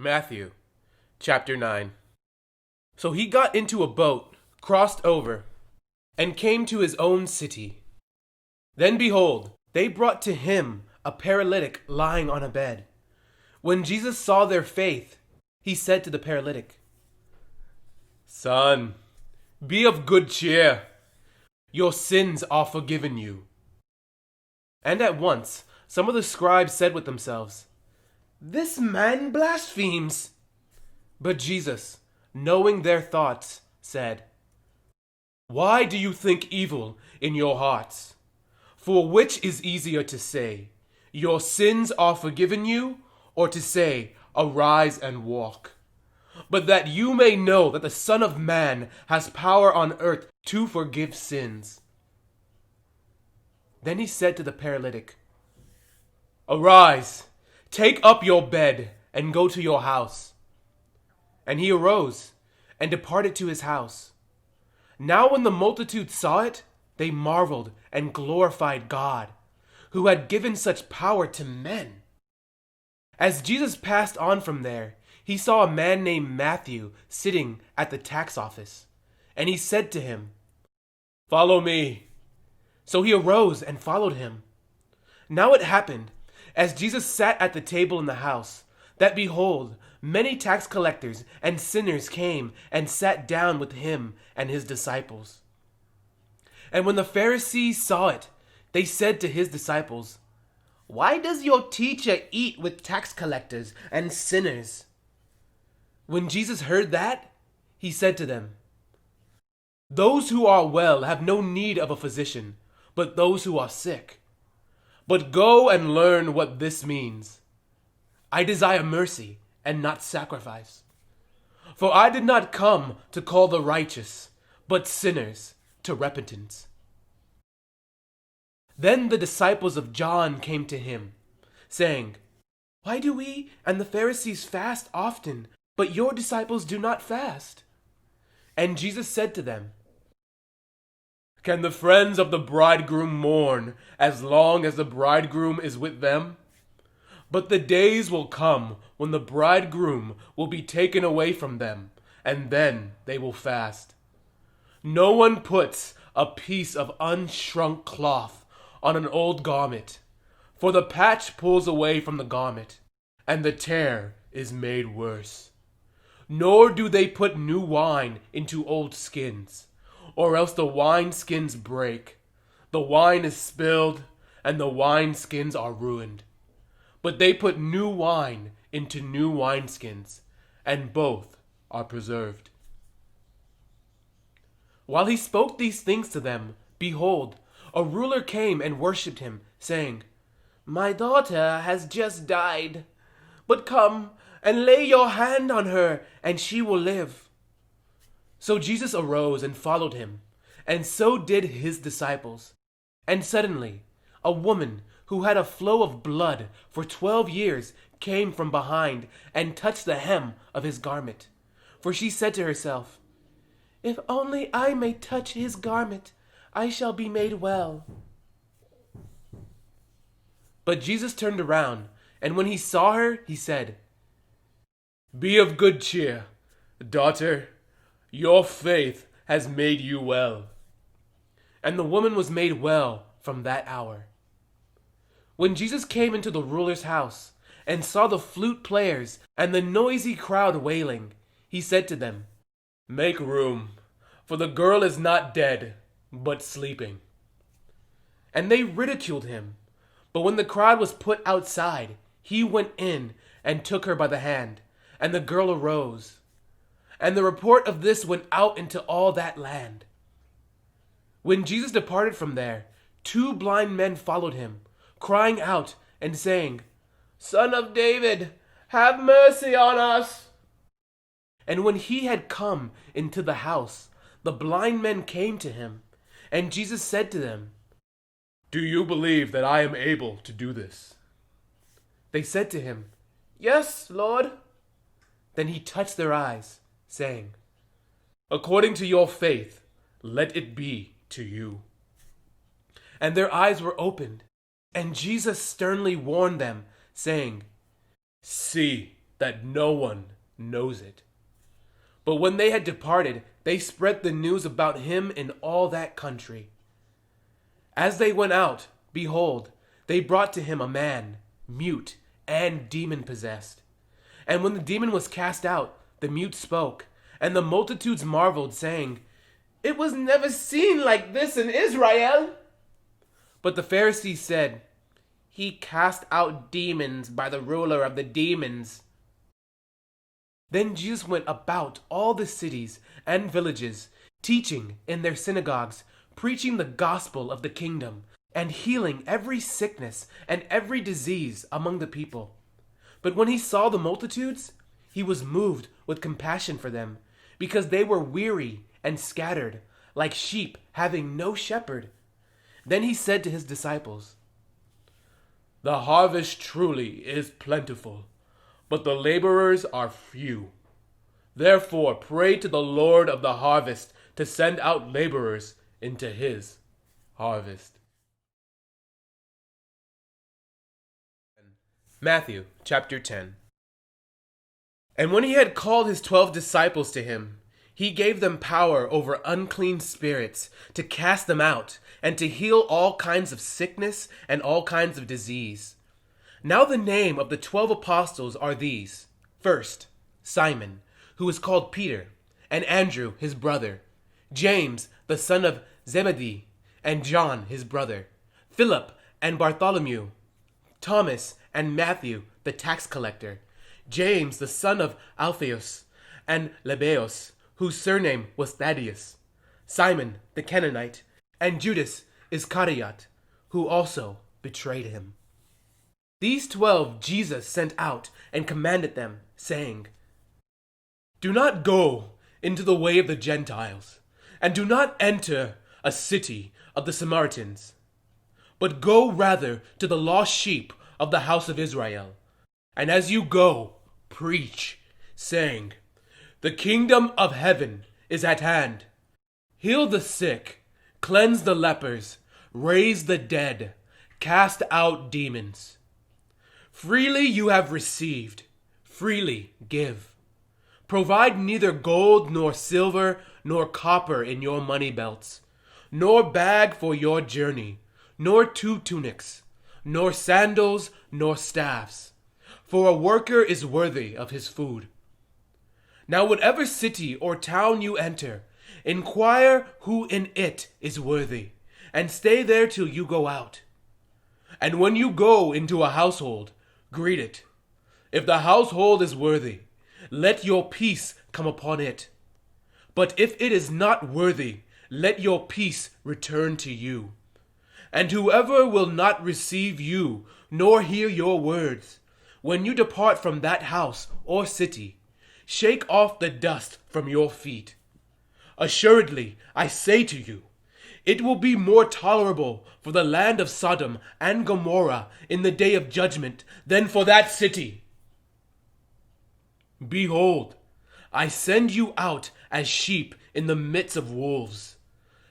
Matthew, chapter 9. So he got into a boat, crossed over, and came to his own city. Then behold, they brought to him a paralytic lying on a bed. When Jesus saw their faith, he said to the paralytic, "Son, be of good cheer. Your sins are forgiven you." And at once some of the scribes said with themselves, "This man blasphemes." But Jesus, knowing their thoughts, said, "Why do you think evil in your hearts? For which is easier to say, 'Your sins are forgiven you,' or to say, 'Arise and walk'? But that you may know that the Son of Man has power on earth to forgive sins." Then he said to the paralytic, "Arise, take up your bed, and go to your house." And he arose and departed to his house. Now when the multitude saw it, they marveled and glorified God, who had given such power to men. As Jesus passed on from there, he saw a man named Matthew sitting at the tax office, and he said to him, "Follow me." So he arose and followed him. Now it happened, as Jesus sat at the table in the house, that behold, many tax collectors and sinners came and sat down with him and his disciples. And when the Pharisees saw it, they said to his disciples, "Why does your teacher eat with tax collectors and sinners?" When Jesus heard that, he said to them, "Those who are well have no need of a physician, but those who are sick. But go and learn what this means. I desire mercy and not sacrifice. For I did not come to call the righteous, but sinners to repentance." Then the disciples of John came to him, saying, "Why do we and the Pharisees fast often, but your disciples do not fast?" And Jesus said to them, "Can the friends of the bridegroom mourn as long as the bridegroom is with them? But the days will come when the bridegroom will be taken away from them, and then they will fast. No one puts a piece of unshrunk cloth on an old garment, for the patch pulls away from the garment, and the tear is made worse. Nor do they put new wine into old skins, or else the wineskins break. The wine is spilled, and the wineskins are ruined. But they put new wine into new wineskins, and both are preserved." While he spoke these things to them, behold, a ruler came and worshipped him, saying, "My daughter has just died, but come and lay your hand on her, and she will live." So Jesus arose and followed him, and so did his disciples. And suddenly a woman who had a flow of blood for 12 years came from behind and touched the hem of his garment. For she said to herself, "If only I may touch his garment, I shall be made well." But Jesus turned around, and when he saw her, he said, "Be of good cheer, daughter. Your faith has made you well." And the woman was made well from that hour. When Jesus came into the ruler's house and saw the flute players and the noisy crowd wailing, he said to them, "Make room, for the girl is not dead, but sleeping." And they ridiculed him. But when the crowd was put outside, he went in and took her by the hand, and the girl arose. And the report of this went out into all that land. When Jesus departed from there, 2 blind men followed him, crying out and saying, "Son of David, have mercy on us." And when he had come into the house, the blind men came to him, and Jesus said to them, "Do you believe that I am able to do this?" They said to him, "Yes, Lord." Then he touched their eyes, saying, "According to your faith, let it be to you." And their eyes were opened, and Jesus sternly warned them, saying, "See that no one knows it. But when they had departed, they spread the news about him in all that country. As they went out, behold, they brought to him a man, mute and demon-possessed. And when the demon was cast out, the mute spoke, and the multitudes marveled, saying, "It was never seen like this in Israel." But the Pharisees said, "He cast out demons by the ruler of the demons." Then Jesus went about all the cities and villages, teaching in their synagogues, preaching the gospel of the kingdom, and healing every sickness and every disease among the people. But when he saw the multitudes, he was moved with compassion for them, because they were weary and scattered, like sheep having no shepherd. Then he said to his disciples, "The harvest truly is plentiful, but the laborers are few. Therefore pray to the Lord of the harvest to send out laborers into his harvest." Matthew chapter 10. And when he had called his 12 disciples to him, he gave them power over unclean spirits to cast them out and to heal all kinds of sickness and all kinds of disease. Now the name of the 12 apostles are these: first, Simon, who is called Peter, and Andrew his brother, James the son of Zebedee, and John his brother, Philip and Bartholomew, Thomas and Matthew the tax collector, James the son of Alphaeus, and Lebbaeus, whose surname was Thaddeus, Simon the Canaanite, and Judas Iscariot, who also betrayed him. These 12 Jesus sent out and commanded them, saying, "Do not go into the way of the Gentiles, and do not enter a city of the Samaritans, but go rather to the lost sheep of the house of Israel. And as you go, preach, saying, the kingdom of heaven is at hand. Heal the sick, cleanse the lepers, raise the dead, cast out demons. Freely you have received, freely give. Provide neither gold nor silver nor copper in your money belts, nor bag for your journey, nor 2 tunics, nor sandals, nor staffs, for a worker is worthy of his food. Now whatever city or town you enter, inquire who in it is worthy, and stay there till you go out. And when you go into a household, greet it. If the household is worthy, let your peace come upon it. But if it is not worthy, let your peace return to you. And whoever will not receive you, nor hear your words, when you depart from that house or city, shake off the dust from your feet. Assuredly, I say to you, it will be more tolerable for the land of Sodom and Gomorrah in the day of judgment than for that city. Behold, I send you out as sheep in the midst of wolves.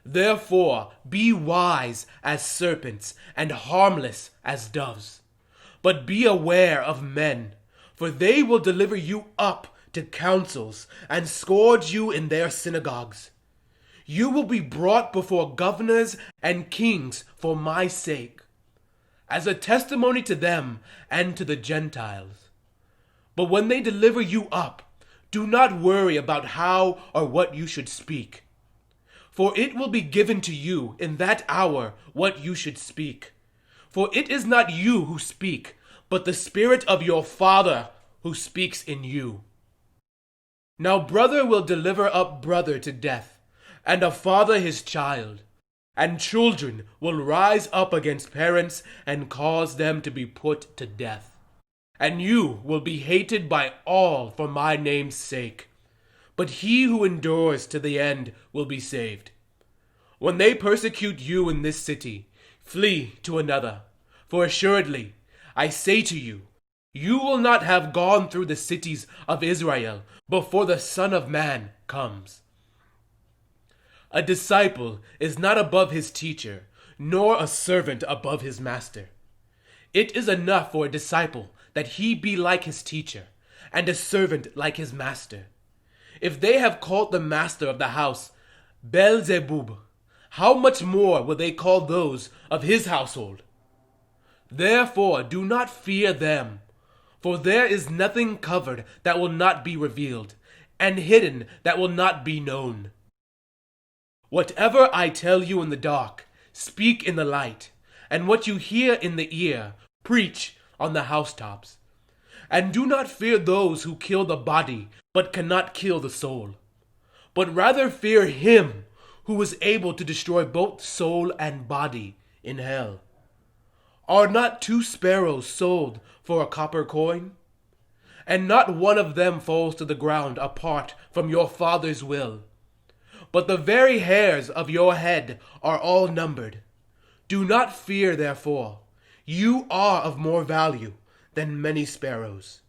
Therefore be wise as serpents and harmless as doves. But be aware of men, for they will deliver you up to councils and scourge you in their synagogues. You will be brought before governors and kings for my sake, as a testimony to them and to the Gentiles. But when they deliver you up, do not worry about how or what you should speak. For it will be given to you in that hour what you should speak. For it is not you who speak, but the Spirit of your Father who speaks in you. Now brother will deliver up brother to death, and a father his child, and children will rise up against parents and cause them to be put to death. And you will be hated by all for my name's sake, but he who endures to the end will be saved. When they persecute you in this city, flee to another, for assuredly, I say to you, you will not have gone through the cities of Israel before the Son of Man comes. A disciple is not above his teacher, nor a servant above his master. It is enough for a disciple that he be like his teacher, and a servant like his master. If they have called the master of the house Beelzebub, how much more will they call those of his household? Therefore do not fear them, for there is nothing covered that will not be revealed, and hidden that will not be known. Whatever I tell you in the dark, speak in the light, and what you hear in the ear, preach on the housetops. And do not fear those who kill the body, but cannot kill the soul. But rather fear him who is able to destroy both soul and body in hell. Are not 2 sparrows sold for a copper coin? And not one of them falls to the ground apart from your Father's will. But the very hairs of your head are all numbered. Do not fear, therefore. You are of more value than many sparrows.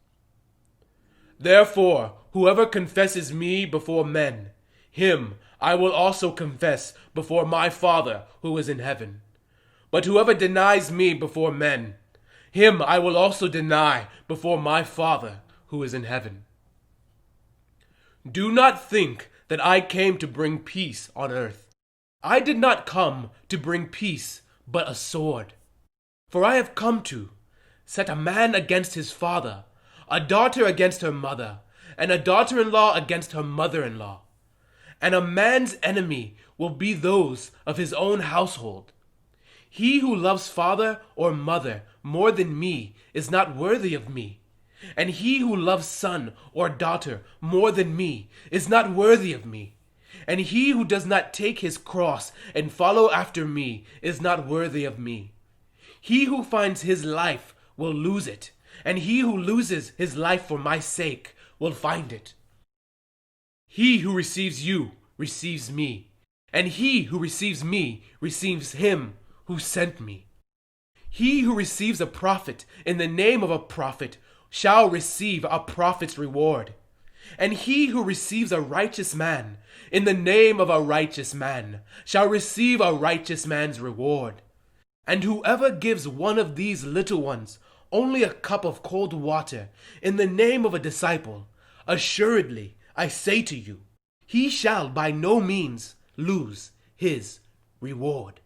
Therefore, whoever confesses me before men, him I will also confess before my Father who is in heaven. But whoever denies me before men, him I will also deny before my Father who is in heaven. Do not think that I came to bring peace on earth. I did not come to bring peace, but a sword. For I have come to set a man against his father, a daughter against her mother, and a daughter-in-law against her mother-in-law. And a man's enemy will be those of his own household. He who loves father or mother more than me is not worthy of me. And he who loves son or daughter more than me is not worthy of me. And he who does not take his cross and follow after me is not worthy of me. He who finds his life will lose it, and he who loses his life for my sake will find it. He who receives you receives me, and he who receives me receives him who sent me. He who receives a prophet in the name of a prophet shall receive a prophet's reward. And he who receives a righteous man in the name of a righteous man shall receive a righteous man's reward. And whoever gives one of these little ones only a cup of cold water in the name of a disciple, assuredly, I say to you, he shall by no means lose his reward.